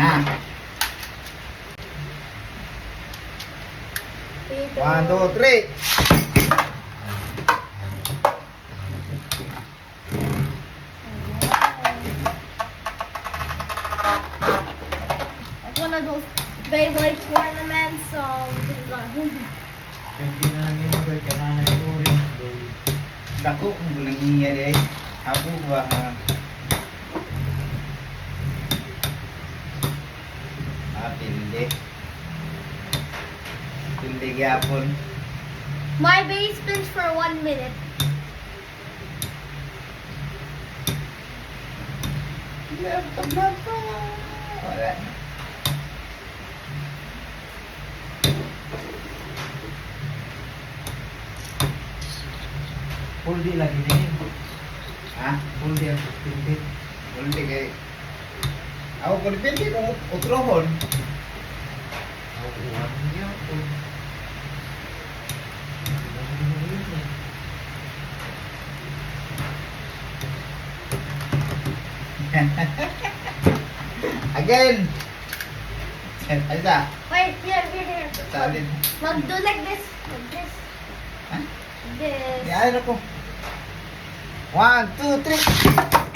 Na. 1, 2, 3. Like one of those Beyblade tournaments. Hindi na lang yung mga kananay ko rin. Dako kung walang iya deh. Ako ba ha? Pilde. Pilde gyapon. My base spins for 1 minute. Laptop na pa. Wala na. Full day lagi na yun. Ha? Full day ang pilde. Pilde kay. Ako ko dipindi kung utrohon. Nakukuha niya ako. Again. Isa. Wait, here. Salin. Do like this. Like this. Ha? This. Yan ako. 1, 2, 3.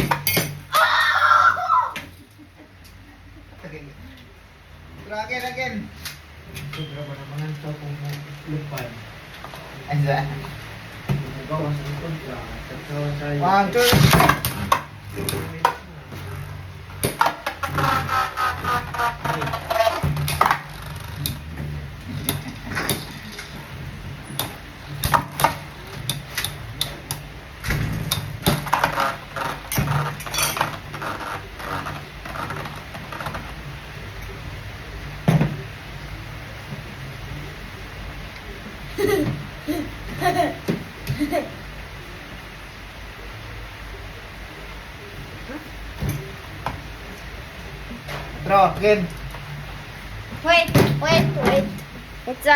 Again. Sobra ba naman ang ito kung lupad. Isa. Gawas ang kontra. Tatawag tayo. 1, 2. Draw again. Wait. It's